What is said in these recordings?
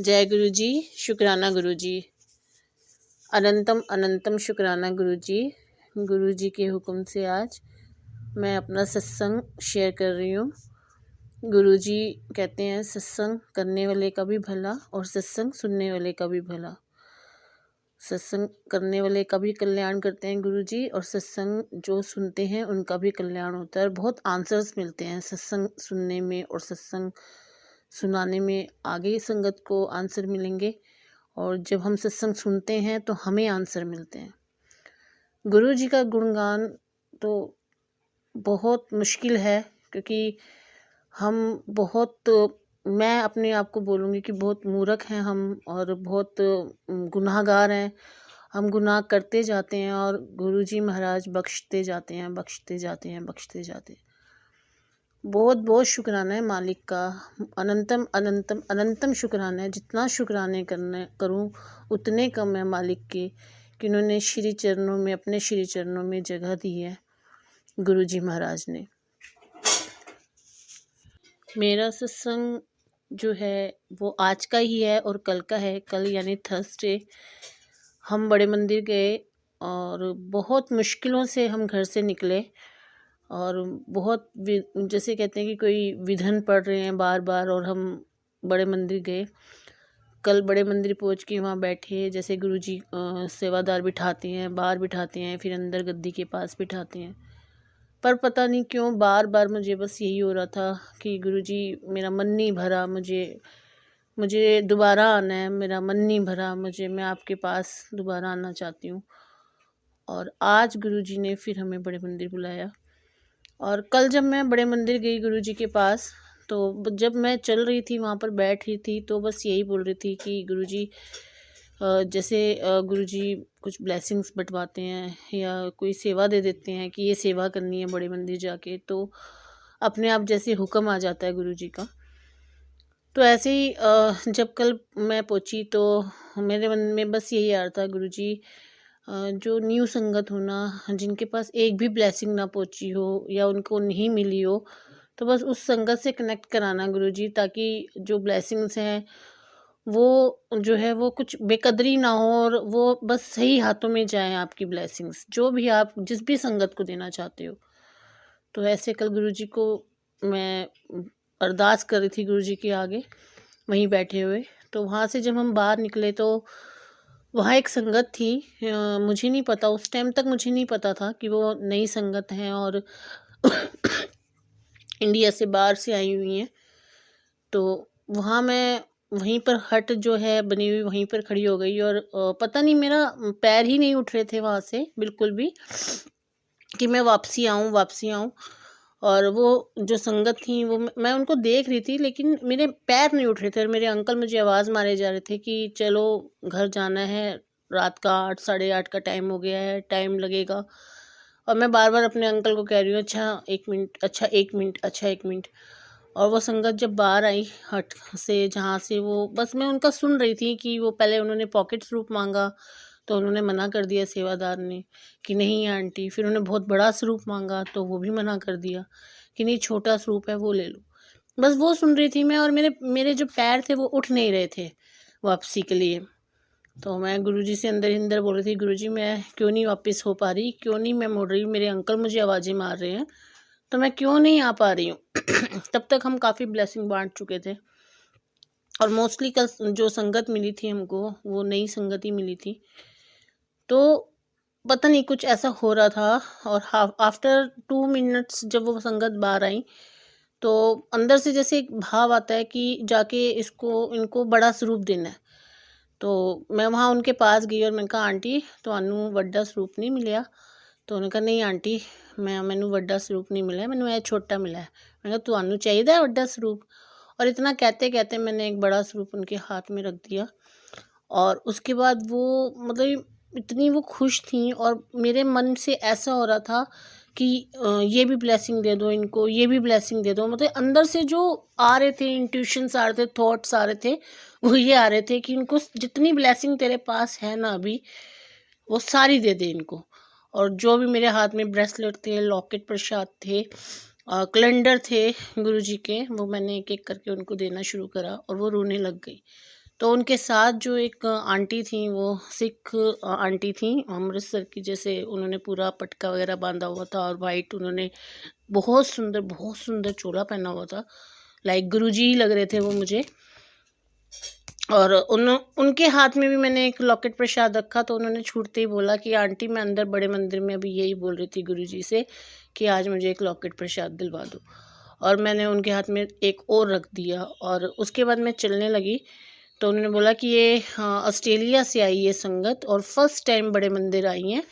जय गुरु जी। शुक्राना गुरु जी। अनंतम अनंतम शुक्राना गुरु जी। गुरु जी के हुक्म से आज मैं अपना सत्संग शेयर कर रही हूँ। गुरु जी कहते हैं सत्संग करने वाले का भी भला और सत्संग सुनने वाले का भी भला। सत्संग करने वाले का भी कल्याण करते हैं गुरु जी, और सत्संग जो सुनते हैं उनका भी कल्याण होता है। बहुत आंसर्स मिलते हैं सत्संग सुनने में और सत्संग सुनाने में। आगे संगत को आंसर मिलेंगे और जब हम सत्संग सुनते हैं तो हमें आंसर मिलते हैं। गुरु जी का गुणगान तो बहुत मुश्किल है, क्योंकि हम मैं अपने आप को बोलूँगी कि बहुत मूर्ख हैं हम और बहुत गुनाहगार हैं। हम गुनाह करते जाते हैं और गुरु जी महाराज बख्शते जाते हैं, बख्शते जाते हैं, बख्शते जाते हैं। बहुत बहुत शुक्राना है मालिक का। अनंतम अनंतम अनंतम शुक्राना है। जितना शुक्राने करूं उतने कम है मालिक के, कि उन्होंने श्री चरणों में, अपने श्री चरणों में जगह दी है गुरु जी महाराज ने। मेरा सत्संग जो है वो आज का ही है और कल का है। कल यानी थर्सडे हम बड़े मंदिर गए और बहुत मुश्किलों से हम घर से निकले, और बहुत जैसे कहते हैं कि कोई विधन पड़ रहे हैं बार बार, और हम बड़े मंदिर गए। कल बड़े मंदिर पहुंच के वहाँ बैठे, जैसे गुरुजी सेवादार बिठाते हैं, बाहर बिठाते हैं, फिर अंदर गद्दी के पास बिठाते हैं। पर पता नहीं क्यों बार बार मुझे बस यही हो रहा था कि गुरुजी मेरा मन नहीं भरा, मुझे दोबारा आना है, मेरा मन नहीं भरा, मैं आपके पास दोबारा आना चाहती हूँ। और आज गुरुजी ने फिर हमें बड़े मंदिर बुलाया। और कल जब मैं बड़े मंदिर गई गुरुजी के पास, तो जब मैं चल रही थी वहाँ पर बैठ रही थी, तो बस यही बोल रही थी कि गुरुजी जैसे गुरुजी कुछ ब्लेसिंग्स बंटवाते हैं या कोई सेवा दे देते हैं कि ये सेवा करनी है बड़े मंदिर जाके, तो अपने आप जैसे हुक्म आ जाता है गुरुजी का। तो ऐसे ही जब कल मैं पहुँची तो मेरे मन में बस यही आ रहा था, गुरुजी जो न्यू संगत हो ना, जिनके पास एक भी ब्लेसिंग ना पहुंची हो या उनको नहीं मिली हो, तो बस उस संगत से कनेक्ट कराना गुरुजी, ताकि जो ब्लेसिंग्स हैं वो जो है वो कुछ बेकदरी ना हो और वो बस सही हाथों में जाएं आपकी ब्लेसिंग्स, जो भी आप जिस भी संगत को देना चाहते हो। तो ऐसे कल गुरुजी को मैं अरदास कर रही थी गुरुजी के आगे वहीं बैठे हुए। तो वहाँ से जब हम बाहर निकले तो वहाँ एक संगत थी। मुझे नहीं पता, उस टाइम तक मुझे नहीं पता था कि वो नई संगत हैं और इंडिया से बाहर से आई हुई हैं। तो वहाँ मैं वहीं पर हट जो है बनी हुई, वहीं पर खड़ी हो गई, और पता नहीं मेरा पैर ही नहीं उठ रहे थे वहाँ से बिल्कुल भी, कि मैं वापसी आऊँ। और वो जो संगत थी वो मैं उनको देख रही थी, लेकिन मेरे पैर नहीं उठ रहे थे। और मेरे अंकल मुझे आवाज़ मारे जा रहे थे कि चलो घर जाना है, रात का 8 साढ़े 8 का टाइम हो गया है, टाइम लगेगा। और मैं बार बार अपने अंकल को कह रही हूँ अच्छा 1 मिनट, अच्छा 1 मिनट, अच्छा 1 मिनट। और वो संगत जब बाहर आई हट से, जहाँ से वो, बस मैं उनका सुन रही थी कि वो पहले उन्होंने पॉकेट स्वरूप मांगा, तो उन्होंने मना कर दिया सेवादार ने कि नहीं आंटी। फिर उन्होंने बहुत बड़ा स्वरूप मांगा तो वो भी मना कर दिया कि नहीं छोटा स्वरूप है वो ले लो। बस वो सुन रही थी मैं, और मेरे मेरे जो पैर थे वो उठ नहीं रहे थे वापसी के लिए। तो मैं गुरुजी से अंदर ही अंदर बोल रही थी, गुरुजी मैं क्यों नहीं वापस हो पा रही, क्यों नहीं मैं मुड़ रही, मेरे अंकल मुझे आवाज़ें मार रहे हैं तो मैं क्यों नहीं आ पा रही हूँ। तब तक हम काफ़ी ब्लेसिंग बांट चुके थे, और मोस्टली कल जो संगत मिली थी हमको वो नई संगत ही मिली थी। तो पता नहीं कुछ ऐसा हो रहा था। और आफ्टर 2 मिनट्स जब वो संगत बाहर आई, तो अंदर से जैसे एक भाव आता है कि जाके इनको बड़ा स्वरूप देना है। तो मैं वहाँ उनके पास गई और मैंने कहा आंटी ਤੁਹਾਨੂੰ ਵੱਡਾ स्वरूप नहीं मिला। तो उन्होंने कहा नहीं आंटी मैनू ਵੱਡਾ स्वरूप नहीं मिला, मैनू यह छोटा मिला है। मैंने कहा ਤੁਹਾਨੂੰ चाहिए ਵੱਡਾ स्वरूप। और इतना कहते कहते मैंने एक बड़ा स्वरूप उनके हाथ में रख दिया। और उसके बाद वो मतलब इतनी वो खुश थी, और मेरे मन से ऐसा हो रहा था कि ये भी ब्लेसिंग दे दो इनको, ये भी ब्लेसिंग दे दो। मतलब अंदर से जो आ रहे थे, इंट्यूशंस आ रहे थे, थॉट्स आ रहे थे, वो ये आ रहे थे कि इनको जितनी ब्लेसिंग तेरे पास है ना अभी, वो सारी दे दे इनको। और जो भी मेरे हाथ में ब्रेसलेट थे, लॉकेट प्रसाद थे, कैलेंडर थे गुरुजी के, वो मैंने एक एक करके उनको देना शुरू करा और वो रोने लग गई। तो उनके साथ जो एक आंटी थी, वो सिख आंटी थी अमृतसर की। जैसे उन्होंने पूरा पटका वगैरह बांधा हुआ था और वाइट उन्होंने बहुत सुंदर चोला पहना हुआ था। लाइक गुरुजी ही लग रहे थे वो मुझे। और उनके हाथ में भी मैंने एक लॉकेट प्रसाद रखा, तो उन्होंने छूटते ही बोला कि आंटी मैं अंदर बड़े मंदिर में अभी यही बोल रही थी गुरुजी से कि आज मुझे एक लॉकेट प्रसाद दिलवा दो। और मैंने उनके हाथ में एक और रख दिया और उसके बाद मैं चलने लगी। तो उन्होंने बोला कि ये ऑस्ट्रेलिया से आई है संगत और फर्स्ट टाइम बड़े मंदिर आई हैं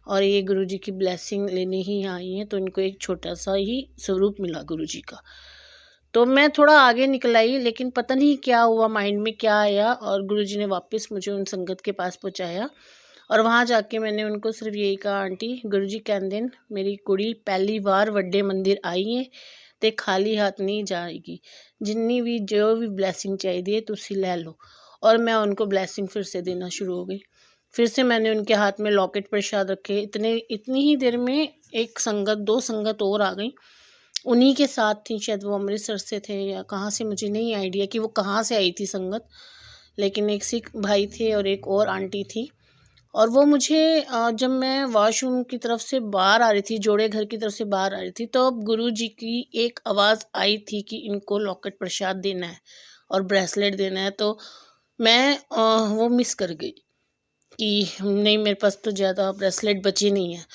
और ये गुरुजी की ब्लेसिंग लेने ही आई हैं, तो इनको एक छोटा सा ही स्वरूप मिला गुरुजी का। तो मैं थोड़ा आगे निकल आई, लेकिन पता नहीं क्या हुआ, माइंड में क्या आया और गुरुजी ने वापस मुझे उन संगत के पास पहुंचाया। और वहाँ जाके मैंने उनको सिर्फ यही कहा, आंटी गुरुजी कहते हैं मेरी कुड़ी पहली बार वड्डे मंदिर आई है ते खाली हाथ नहीं जाएगी, जिन्नी भी जो भी ब्लैसिंग चाहिए तुसी ले लो। और मैं उनको ब्लैसिंग फिर से देना शुरू हो गई। फिर से मैंने उनके हाथ में लॉकेट प्रसाद रखे। इतनी ही देर में एक संगत, दो संगत और आ गई, उन्हीं के साथ थी, शायद वो अमृतसर से थे या कहाँ से, मुझे नहीं आइडिया कि वो कहाँ से आई थी संगत। लेकिन एक सिख भाई थे और एक और आंटी थी। और वो मुझे जब मैं वॉशरूम की तरफ से बाहर आ रही थी, जोड़े घर की तरफ से बाहर आ रही थी, तो अब गुरु जी की एक आवाज़ आई थी कि इनको लॉकेट प्रसाद देना है और ब्रेसलेट देना है। तो मैं वो मिस कर गई कि नहीं, मेरे पास तो ज़्यादा ब्रेसलेट बची नहीं है।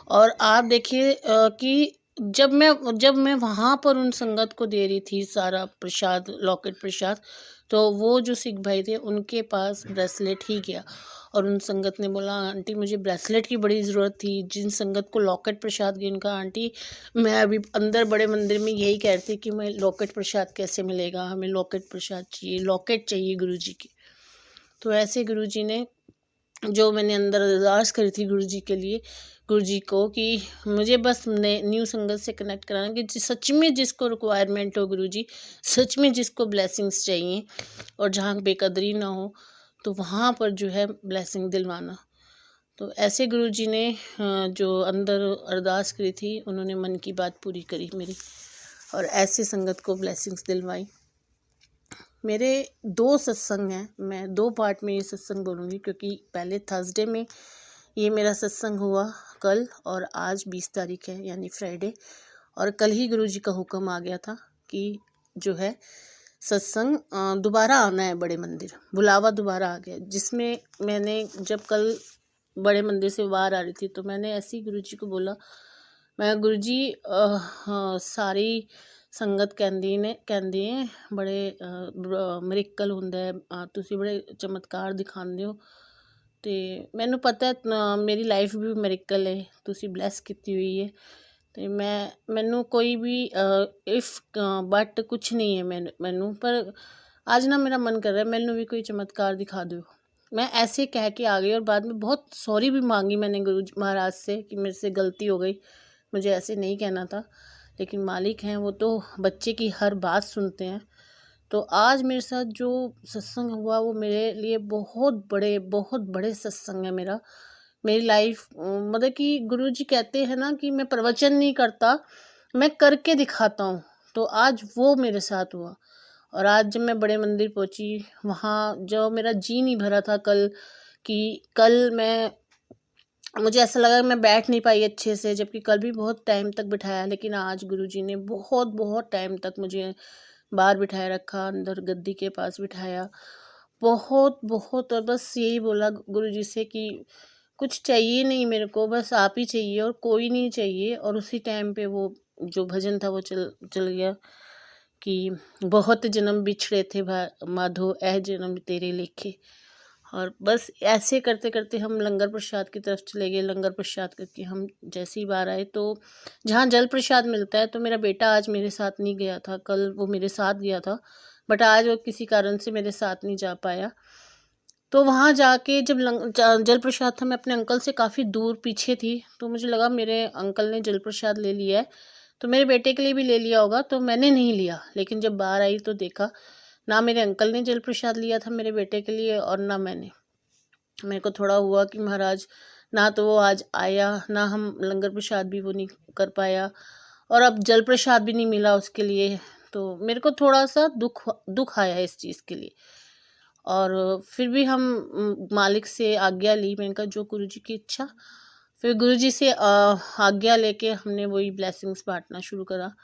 और आप देखिए कि जब मैं वहाँ पर उन संगत को दे रही थी सारा प्रसाद, लॉकेट प्रसाद, तो वो जो सिख भाई थे उनके पास ब्रेसलेट ही गया। और उन संगत ने बोला, आंटी मुझे ब्रेसलेट की बड़ी ज़रूरत थी। जिन संगत को लॉकेट प्रसाद गई, उनका आंटी मैं अभी अंदर बड़े मंदिर में यही कह रही थी कि मैं लॉकेट प्रसाद कैसे मिलेगा, हमें लॉकेट प्रसाद चाहिए, लॉकेट चाहिए गुरुजी की। तो ऐसे गुरुजी ने, जो मैंने अंदर अरदास करी थी गुरुजी के लिए, गुरुजी को कि मुझे बस न्यू संगत से कनेक्ट कराना कि सच में जिसको रिक्वायरमेंट हो गुरुजी, सच में जिसको ब्लेसिंग्स चाहिए और जहाँ बेकदरी ना हो, तो वहाँ पर जो है ब्लेसिंग दिलवाना। तो ऐसे गुरुजी ने जो अंदर अरदास करी थी, उन्होंने मन की बात पूरी करी मेरी और ऐसे संगत को ब्लेसिंग्स दिलवाई। मेरे 2 सत्संग हैं, मैं 2 पार्ट में ये सत्संग बोलूँगी, क्योंकि पहले थर्सडे में ये मेरा सत्संग हुआ कल, और आज 20 तारीख है यानी फ्राइडे। और कल ही गुरुजी का हुक्म आ गया था कि जो है सत्संग दोबारा आना है बड़े मंदिर, बुलावा दोबारा आ गया। जिसमें मैंने जब कल बड़े मंदिर से बाहर आ रही थी, तो मैंने ऐसे ही गुरुजी को बोला, मैं गुरुजी सारी संगत ਕਹਿੰਦੀ ਹੈ बड़े ਮਿਰੇਕਲ ਹੁੰਦਾ ਹੈ, ਤੁਸੀਂ बड़े चमत्कार ਦਿਖਾਉਂਦੇ ਹੋ, ਤੇ ਮੈਨੂੰ ਪਤਾ ਹੈ ਮੇਰੀ ਲਾਈਫ ਵੀ ਮਿਰੇਕਲ ਹੈ, ਤੁਸੀਂ ਬਲੈਸ ਕੀਤੀ ਹੋਈ ਹੈ, ਤੇ ਮੈਨੂੰ ਕੋਈ ਵੀ ਇਫ ਬਟ ਕੁਛ ਨਹੀਂ ਹੈ ਮੈਨੂੰ, पर आज ना मेरा मन कर रहा है मैनू भी कोई चमत्कार दिखा दो। मैं ऐसे कह के आ गई और बाद में बहुत सॉरी भी मांगी मैंने गुरु महाराज से कि मेरे से गलती हो गई, मुझे ऐसे नहीं कहना था। लेकिन मालिक हैं वो, तो बच्चे की हर बात सुनते हैं। तो आज मेरे साथ जो सत्संग हुआ वो मेरे लिए बहुत बड़े सत्संग है मेरा, मेरी लाइफ। मतलब कि गुरुजी कहते हैं ना कि मैं प्रवचन नहीं करता, मैं करके दिखाता हूँ। तो आज वो मेरे साथ हुआ। और आज जब मैं बड़े मंदिर पहुँची, वहाँ जो मेरा जी नहीं भरा था कल, कि कल मुझे ऐसा लगा मैं बैठ नहीं पाई अच्छे से, जबकि कल भी बहुत टाइम तक बिठाया, लेकिन आज गुरुजी ने बहुत टाइम तक मुझे बाहर बिठाया रखा, अंदर गद्दी के पास बिठाया, बहुत। और बस यही बोला गुरुजी से कि कुछ चाहिए नहीं मेरे को, बस आप ही चाहिए और कोई नहीं चाहिए। और उसी टाइम पे वो जो भजन था वो चल गया कि बहुत जन्म बिछड़े थे माधो, ऐ जन्म तेरे लेखे। और बस ऐसे करते करते हम लंगर प्रसाद की तरफ चले गए। लंगर प्रसाद करके हम जैसी बार आए, तो जहाँ जल प्रसाद मिलता है, तो मेरा बेटा आज मेरे साथ नहीं गया था, कल वो मेरे साथ गया था, बट आज वो किसी कारण से मेरे साथ नहीं जा पाया। तो वहाँ जाके जब जल प्रसाद था, मैं अपने अंकल से काफ़ी दूर पीछे थी, तो मुझे लगा मेरे अंकल ने जल प्रसाद ले लिया है, तो मेरे बेटे के लिए भी ले लिया होगा, तो मैंने नहीं लिया। लेकिन जब बाहर आई तो देखा ना मेरे अंकल ने जल प्रसाद लिया था मेरे बेटे के लिए और ना मैंने। मेरे को थोड़ा हुआ कि महाराज ना तो वो आज आया, ना हम लंगर प्रसाद भी वो नहीं कर पाया, और अब जल प्रसाद भी नहीं मिला उसके लिए। तो मेरे को थोड़ा सा दुख आया इस चीज़ के लिए। और फिर भी हम मालिक से आज्ञा ली। मैंने कहा जो गुरुजी की इच्छा। फिर गुरुजी से आज्ञा लेके हमने वही ब्लेसिंग्स बांटना शुरू करा।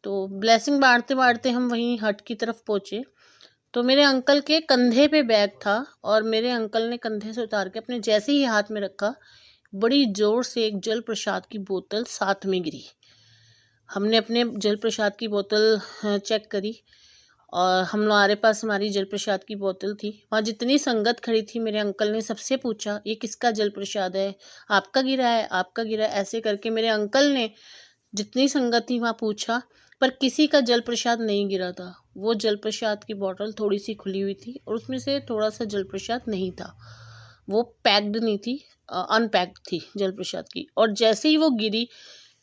तो ब्लेसिंग बांटते बांटते हम वहीं हट की तरफ पहुँचे। तो मेरे अंकल के कंधे पे बैग था और मेरे अंकल ने कंधे से उतार के अपने जैसे ही हाथ में रखा, बड़ी ज़ोर से एक जल प्रसाद की बोतल साथ में गिरी। हमने अपने जल प्रसाद की बोतल चेक करी और हमारे पास हमारी जल प्रसाद की बोतल थी। वहाँ जितनी संगत खड़ी थी, मेरे अंकल ने सबसे पूछा ये किसका जल प्रसाद है, आपका गिरा है, आपका गिरा है। ऐसे करके मेरे अंकल ने जितनी संगत थी वहाँ पूछा, पर किसी का जल प्रसाद नहीं गिरा था। वो जल प्रसाद की बोतल थोड़ी सी खुली हुई थी और उसमें से थोड़ा सा जल प्रसाद नहीं था, वो पैक्ड नहीं थी, अनपैक्ड थी जल प्रसाद की। और जैसे ही वो गिरी,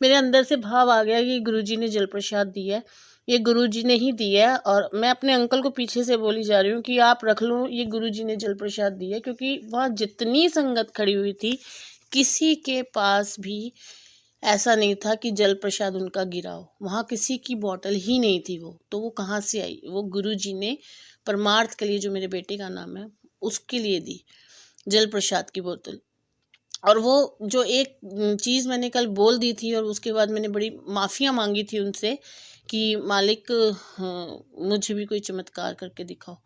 मेरे अंदर से भाव आ गया कि गुरुजी ने जल प्रसाद दिया है, ये गुरुजी ने ही दिया है। और मैं अपने अंकल को पीछे से बोली जा रही हूँ कि आप रख लो, ये गुरुजी ने जल प्रसाद दिया है। क्योंकि वहाँ जितनी संगत खड़ी हुई थी, किसी के पास भी ऐसा नहीं था कि जल प्रसाद उनका गिरा हो। वहाँ किसी की बोतल ही नहीं थी। वो तो वो कहाँ से आई? वो गुरुजी ने परमार्थ के लिए, जो मेरे बेटे का नाम है, उसके लिए दी जल प्रसाद की बोतल। और वो जो एक चीज़ मैंने कल बोल दी थी और उसके बाद मैंने बड़ी माफ़ियाँ मांगी थी उनसे कि मालिक मुझे भी कोई चमत्कार करके दिखाओ।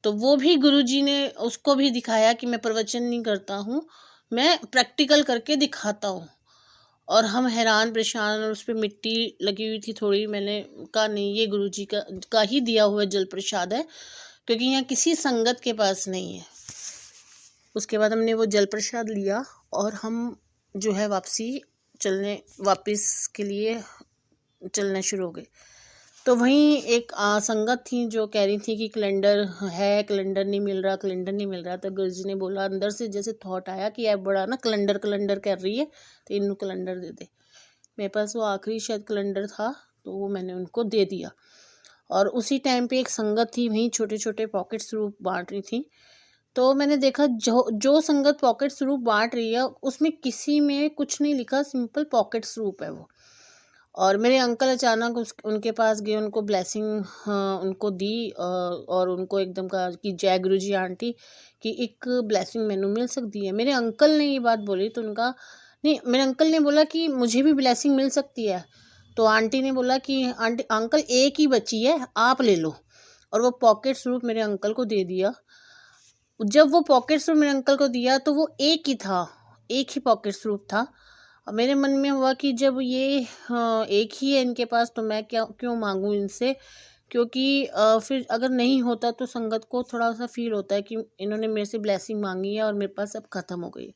तो वो भी गुरुजी ने उसको भी दिखाया कि मैं प्रवचन नहीं करता हूँ, मैं प्रैक्टिकल करके दिखाता हूँ। और हम हैरान परेशान, और उस पर मिट्टी लगी हुई थी थोड़ी। मैंने कहा नहीं, ये गुरुजी का ही दिया हुआ जल प्रसाद है, क्योंकि यहाँ किसी संगत के पास नहीं है। उसके बाद हमने वो जल प्रसाद लिया और हम जो है वापस के लिए चलना शुरू हो गए। तो वहीं एक संगत थी जो कह रही थी कि कैलेंडर है, कैलेंडर नहीं मिल रहा, कैलेंडर नहीं मिल रहा। तो गुरुजी ने बोला, अंदर से जैसे थॉट आया कि यार बड़ा ना कैलेंडर कैलेंडर कर रही है, तो इन्हों कैलेंडर दे दे। मेरे पास वो आखिरी शायद कैलेंडर था, तो वो मैंने उनको दे दिया। और उसी टाइम पे एक संगत थी, वहीं छोटे छोटे पॉकेट स्वरूप बांट रही थी। तो मैंने देखा जो संगत पॉकेट स्वरूप बांट रही है, उसमें किसी में कुछ नहीं लिखा, सिंपल पॉकेट स्वरूप है वो। और मेरे अंकल अचानक उनके पास गए, उनको ब्लेसिंग उनको दी और उनको एकदम कहा कि जय गुरु जी आंटी, कि एक ब्लेसिंग मैनू मिल सकती है। मेरे अंकल ने ये बात बोली तो उनका नहीं, मेरे अंकल ने बोला कि मुझे भी ब्लेसिंग मिल सकती है। तो आंटी ने बोला कि आंटी अंकल एक ही बची है, आप ले लो। और वो पॉकेट स्वरूप मेरे अंकल को दे दिया। जब वो पॉकेट स्वरूप मेरे अंकल को दिया तो वो एक ही था, एक ही पॉकेट स्वरूप था। और मेरे मन में हुआ कि जब ये एक ही है इनके पास, तो मैं क्यों मांगूं इनसे। क्योंकि फिर अगर नहीं होता तो संगत को थोड़ा सा फील होता है कि इन्होंने मेरे से ब्लेसिंग मांगी है और मेरे पास अब ख़त्म हो गई है।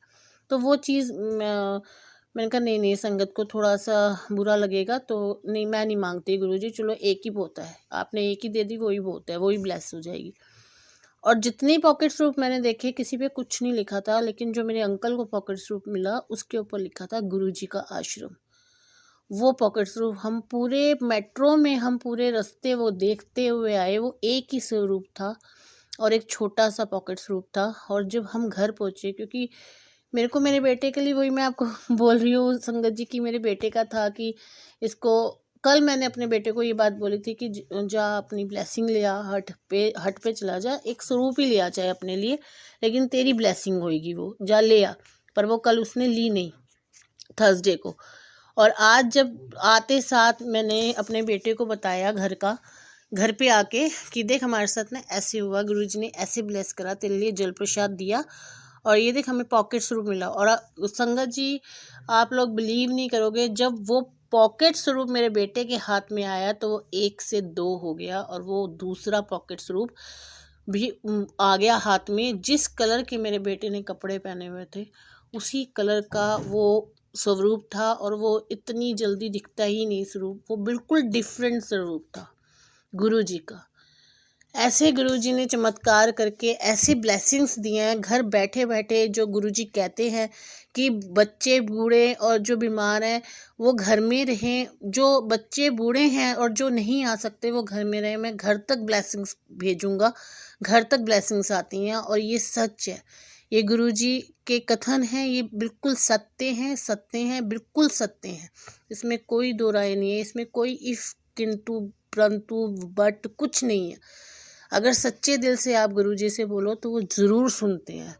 तो वो चीज़ मैंने कहा नहीं नहीं, संगत को थोड़ा सा बुरा लगेगा, तो नहीं, मैं नहीं मांगती गुरुजी, चलो एक ही बहुत है, आपने एक ही दे दी, वही बहुत है, वही ब्लेस हो जाएगी। और जितने पॉकेट स्वरूप मैंने देखे, किसी पे कुछ नहीं लिखा था, लेकिन जो मेरे अंकल को पॉकेट स्वरूप मिला उसके ऊपर लिखा था गुरुजी का आश्रम। वो पॉकेट स्वरूप हम पूरे मेट्रो में, हम पूरे रास्ते वो देखते हुए आए, वो एक ही स्वरूप था और एक छोटा सा पॉकेट स्वरूप था। और जब हम घर पहुँचे, क्योंकि मेरे को मेरे बेटे के लिए, वही मैं आपको बोल रही हूँ संगत जी की, मेरे बेटे का था कि इसको, कल मैंने अपने बेटे को ये बात बोली थी कि जा अपनी ब्लेसिंग ले आ, हट पे चला जा, एक स्वरूप ही ले आ चाहे अपने लिए, लेकिन तेरी ब्लेसिंग होएगी, वो जा ले आ। पर वो कल उसने ली नहीं, थर्सडे को। और आज जब आते साथ मैंने अपने बेटे को बताया घर पे आके कि देख हमारे साथ ना ऐसे हुआ, गुरुजी ने ऐसे ब्लेस करा, तेरे लिए जल प्रसाद दिया और ये देख हमें पॉकेट स्वरूप मिला। और संगत जी, आप लोग बिलीव नहीं करोगे, जब वो पॉकेट स्वरूप मेरे बेटे के हाथ में आया तो वो 1 से 2 हो गया और वो दूसरा पॉकेट स्वरूप भी आ गया हाथ में। जिस कलर के मेरे बेटे ने कपड़े पहने हुए थे, उसी कलर का वो स्वरूप था। और वो इतनी जल्दी दिखता ही नहीं स्वरूप, वो बिल्कुल डिफरेंट स्वरूप था गुरुजी का। ऐसे गुरुजी ने चमत्कार करके ऐसे ब्लेसिंग्स दिए हैं घर बैठे बैठे। जो गुरुजी कहते हैं कि बच्चे बूढ़े और जो बीमार हैं वो घर में रहें, जो बच्चे बूढ़े हैं और जो नहीं आ सकते वो घर में रहें, मैं घर तक ब्लेसिंग्स भेजूंगा। घर तक ब्लेसिंग्स आती हैं और ये सच है, ये गुरुजी के कथन हैं, ये बिल्कुल सत्य हैं, बिल्कुल सत्य हैं। इसमें कोई दो राय नहीं है, इसमें कोई इफ, किंतु, परंतु, बट कुछ नहीं है। अगर सच्चे दिल से आप गुरुजी से बोलो तो वो ज़रूर सुनते हैं।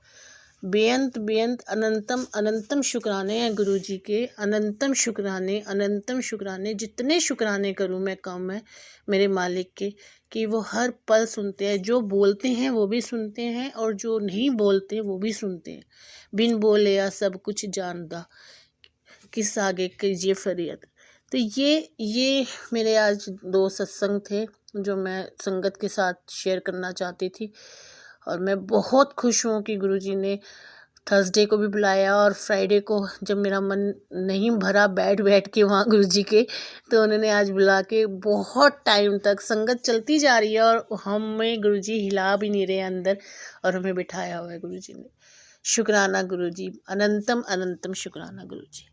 बेअंत बेअंत अनंतम अनंतम शुक्राने हैं गुरुजी के, अनंतम शुक्राने, जितने शुक्राने करूँ मैं कम है मेरे मालिक के, कि वो हर पल सुनते हैं। जो बोलते हैं वो भी सुनते हैं और जो नहीं बोलते वो भी सुनते हैं। बिन बोले या सब कुछ जानदा, किस आगे कीजिए फरियाद। तो ये मेरे आज 2 सत्संग थे जो मैं संगत के साथ शेयर करना चाहती थी। और मैं बहुत खुश हूँ कि गुरुजी ने थर्सडे को भी बुलाया और फ्राइडे को जब मेरा मन नहीं भरा बैठ बैठ के वहाँ गुरुजी के, तो उन्होंने आज बुला के बहुत टाइम तक संगत चलती जा रही है और हमें गुरुजी हिला भी नहीं रहे अंदर, और हमें बिठाया हुआ है गुरुजी ने। शुक्राना गुरुजी, अनंतम अनंतम शुक्राना गुरुजी।